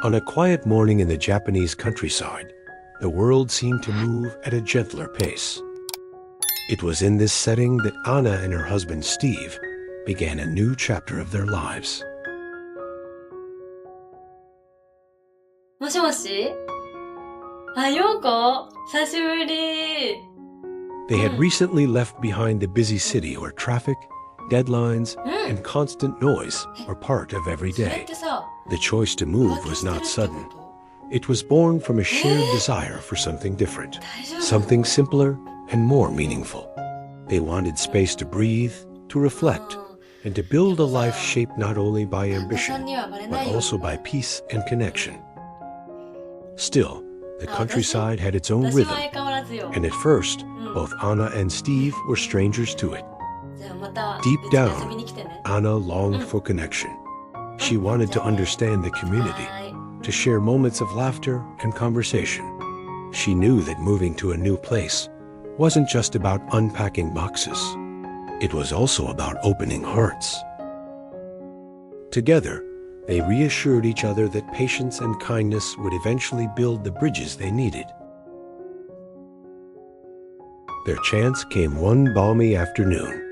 On a quiet morning in the Japanese countryside, the world seemed to move at a gentler pace. It was in this setting that Anna and her husband Steve began a new chapter of their lives. もしもしあ、ようこ久しぶり They had recently left behind the busy city where traffic, deadlines, and constant noise were part of every それっ day. てさ The choice to move was not sudden. It was born from a shared desire for something different, 大丈夫 something simpler and more meaningful. They wanted space to breathe, to reflect, and to build a life shaped not only by 旦那さん ambition, にはバレ but ないよ also by peace and connection. Still, the countryside had its own 私 rhythm, は相変わらずよ and at first, both Anna and Steve were strangers to it. じゃあまた Deep 別に down 遊びに来てね Anna longed for connection. She wanted to understand the community, はーい to share moments of laughter and conversation. She knew that moving to a new place wasn't just about unpacking boxes. It was also about opening hearts. Together, they reassured each other that patience and kindness would eventually build the bridges they needed. Their chance came one balmy afternoon.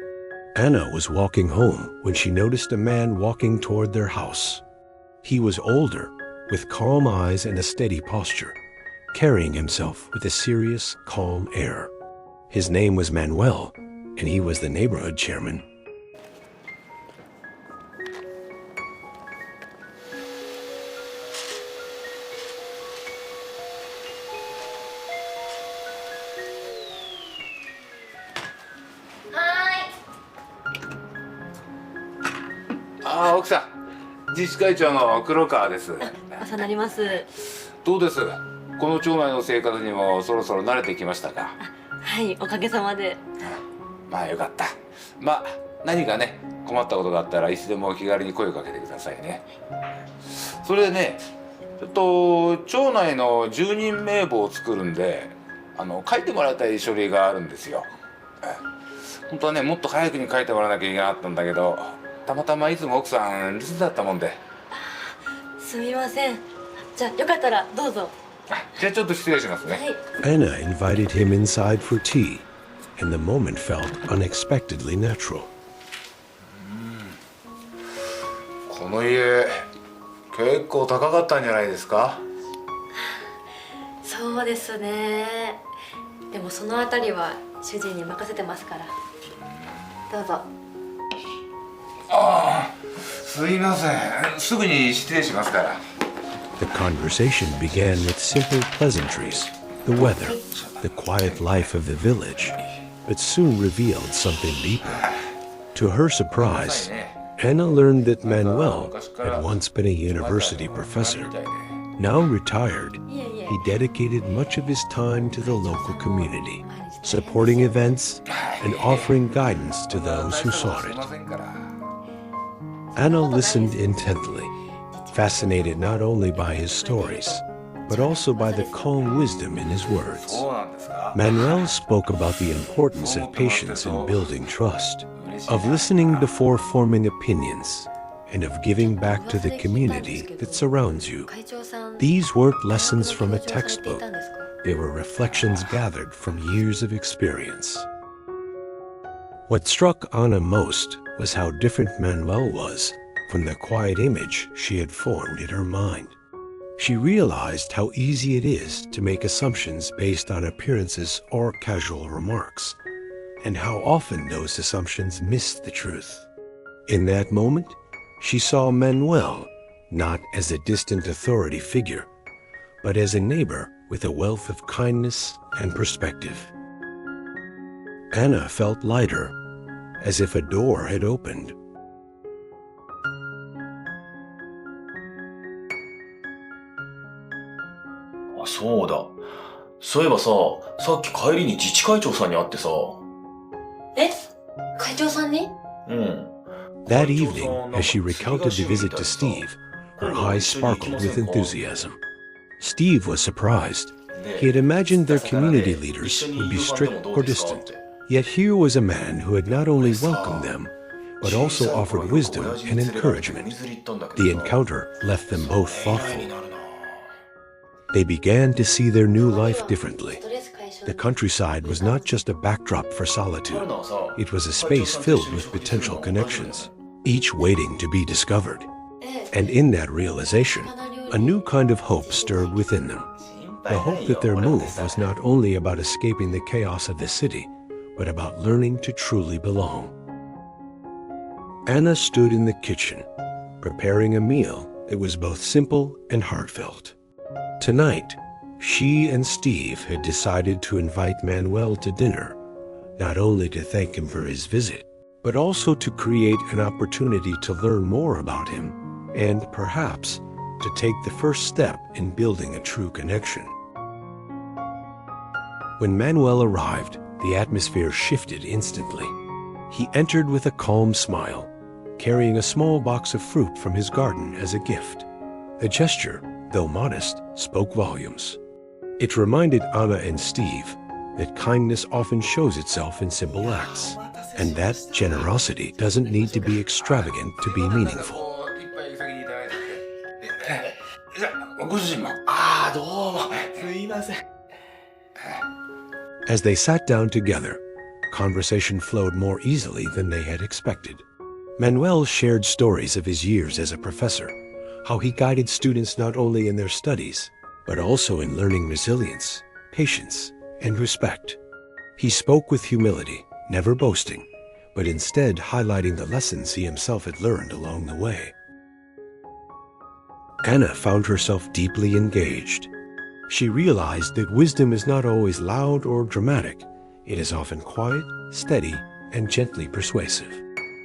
Anna was walking home when she noticed a man walking toward their house. He was older, with calm eyes and a steady posture, carrying himself with a serious, calm air. His name was Manuel, and he was the neighborhood chairman. Ah, 奥さん、自治会長の黒川です。お世話になりますどうです？この町内の生活にもそろそろ慣れてきましたか？はいおかげさまでまあよかった。まあ何かね困ったことがあったらいつでも気軽に声をかけてくださいね。それでね、町内の住人名簿を作るんで、書いてもらいたい書類があるんですよ。本当はねもっと早くに書いてもらわなきゃいけなかったんだけど、たまたまいつも奥さん留守だったもんで。すみませんじゃあよかったらどうぞじゃあちょっと失礼しますね。はい Anna invited him inside for tea, and the moment felt unexpectedly natural. この家結構高かったんじゃないですか？そうですねでもそのあたりは主人に任せてますからどうぞああ、すいません。すぐに失礼しますから。The conversation began with simple pleasantries, the weather, the quiet life of the village, but soon revealed something deeper. To her surprise, Anna learned that Manuel had once been a university professor. Now retired, he dedicated much of his time to the local community, supporting events and offering guidance to those who sought it. Anna listened intently, fascinated not only by his stories, but also by the calm wisdom in his words. Manuel spoke about the importance of patience in building trust, of listening before forming opinions, and of giving back to the community that surrounds you. 会長さん These weren't lessons from a textbook. They were reflections gathered from years of experience. What struck Anna most was how different Manuel was from the quiet image she had formed in her mind. She realized how easy it is to make assumptions based on appearances or casual remarks, and how often those assumptions miss the truth. In that moment, she saw Manuel not as a distant authority figure, but as a neighbor with a wealth of kindness and perspective. Anna felt lighter, as if a door had opened. あ、そうだ。そういえばさ、さっき帰りに自治会長さんに会ってさ。え会長さんに That evening, as she recounted the visit to Steve, her eyes sparkled with enthusiasm. Steve was surprised. He had imagined their community leaders would be strict or distant. Yet here was a man who had not only welcomed them, but also offered wisdom and encouragement. The encounter left them both thoughtful. They began to see their new life differently. The countryside was not just a backdrop for solitude. It was a space filled with potential connections, each waiting to be discovered. And in that realization, a new kind of hope stirred within them. The hope that their move was not only about escaping the chaos of the city, but about learning to truly belong. Anna stood in the kitchen, preparing a meal that was both simple and heartfelt. Tonight, she and Steve had decided to invite Manuel to dinner, not only to thank him for his visit, but also to create an opportunity to learn more about him and, perhaps, to take the first step in building a true connection. When Manuel arrived, the atmosphere shifted instantly. He entered with a calm smile, carrying a small box of fruit from his garden as a gift. The gesture, though modest, spoke volumes. It reminded Anna and Steve that kindness often shows itself in simple acts, and that generosity doesn't need to be extravagant to be meaningful. ご主人も。どうも。すいません。As they sat down together, conversation flowed more easily than they had expected. Manuel shared stories of his years as a professor, how he guided students not only in their studies, but also in learning resilience, patience, and respect. He spoke with humility, never boasting, but instead highlighting the lessons he himself had learned along the way. Anna found herself deeply engaged. She realized that wisdom is not always loud or dramatic. It is often quiet, steady, and gently persuasive.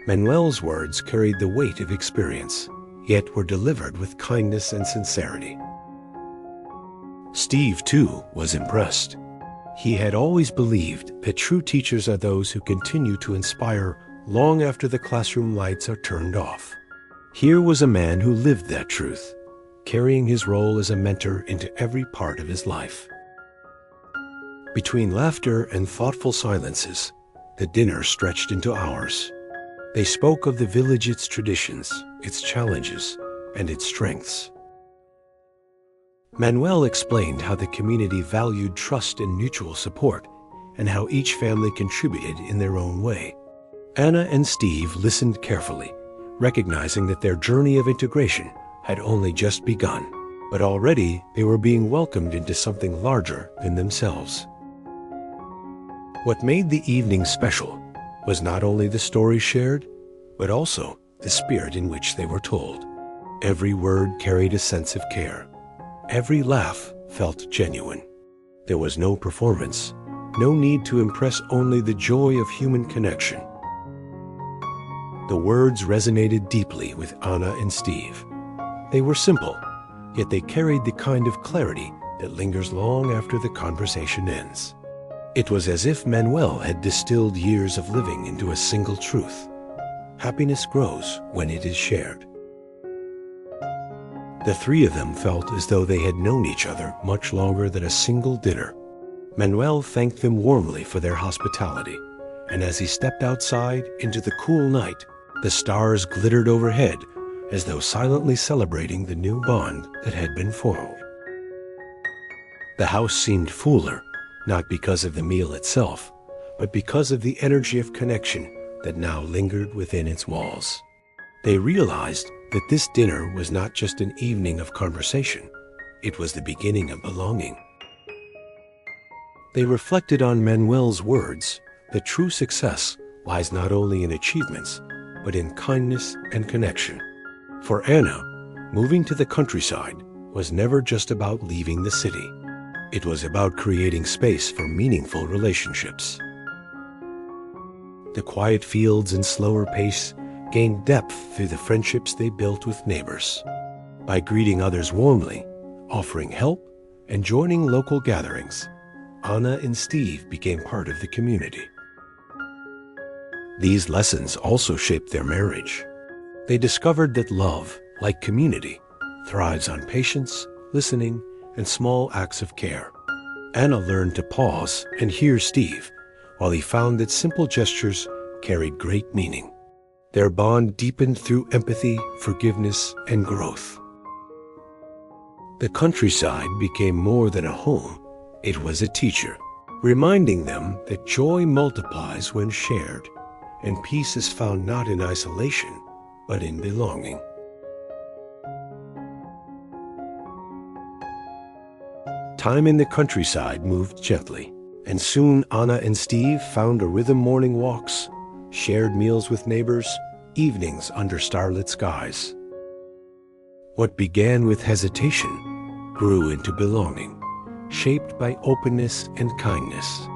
Manuel's words carried the weight of experience, yet were delivered with kindness and sincerity. Steve, too, was impressed. He had always believed that true teachers are those who continue to inspire long after the classroom lights are turned off. Here was a man who lived that truth, carrying his role as a mentor into every part of his life. Between laughter and thoughtful silences, the dinner stretched into hours. They spoke of the village, its traditions, its challenges, and its strengths. Manuel explained how the community valued trust and mutual support, and how each family contributed in their own way. Anna and Steve listened carefully, recognizing that their journey of integration had only just begun, but already they were being welcomed into something larger than themselves. What made the evening special was not only the stories shared, but also the spirit in which they were told. Every word carried a sense of care. Every laugh felt genuine. There was no performance, no need to impress, only the joy of human connection. The words resonated deeply with Anna and Steve. They were simple, yet they carried the kind of clarity that lingers long after the conversation ends. It was as if Manuel had distilled years of living into a single truth. Happiness grows when it is shared. The three of them felt as though they had known each other much longer than a single dinner. Manuel thanked them warmly for their hospitality, and as he stepped outside into the cool night, the stars glittered overhead as though silently celebrating the new bond that had been formed. The house seemed fuller, not because of the meal itself, but because of the energy of connection that now lingered within its walls. They realized that this dinner was not just an evening of conversation, it was the beginning of belonging. They reflected on Manuel's words that true success lies not only in achievements, but in kindness and connection. For Anna, moving to the countryside was never just about leaving the city. It was about creating space for meaningful relationships. The quiet fields and slower pace gained depth through the friendships they built with neighbors. By greeting others warmly, offering help, and joining local gatherings, Anna and Steve became part of the community. These lessons also shaped their marriage. They discovered that love, like community, thrives on patience, listening, and small acts of care. Anna learned to pause and hear Steve, while he found that simple gestures carried great meaning. Their bond deepened through empathy, forgiveness, and growth. The countryside became more than a home. It was a teacher, reminding them that joy multiplies when shared, and peace is found not in isolation, but in belonging. Time in the countryside moved gently, and soon Anna and Steve found a rhythm: morning walks, shared meals with neighbors, evenings under starlit skies. What began with hesitation grew into belonging, shaped by openness and kindness.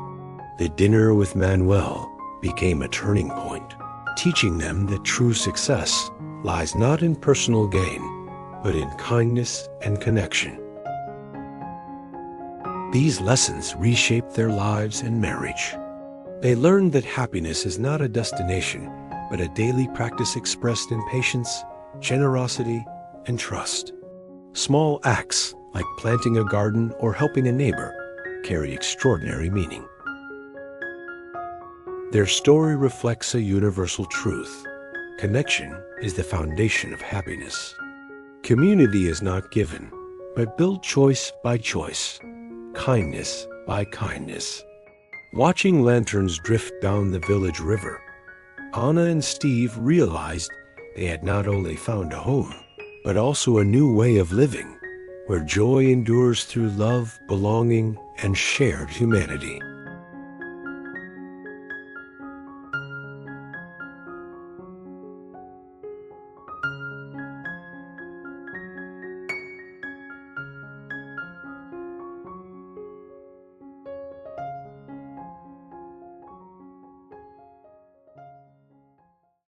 The dinner with Manuel became a turning point, teaching them that true success lies not in personal gain, but in kindness and connection. These lessons reshaped their lives and marriage. They learned that happiness is not a destination, but a daily practice expressed in patience, generosity, and trust. Small acts, like planting a garden or helping a neighbor, carry extraordinary meaning. Their story reflects a universal truth. Connection is the foundation of happiness. Community is not given, but built choice by choice, kindness by kindness. Watching lanterns drift down the village river, Anna and Steve realized they had not only found a home, but also a new way of living, where joy endures through love, belonging, and shared humanity.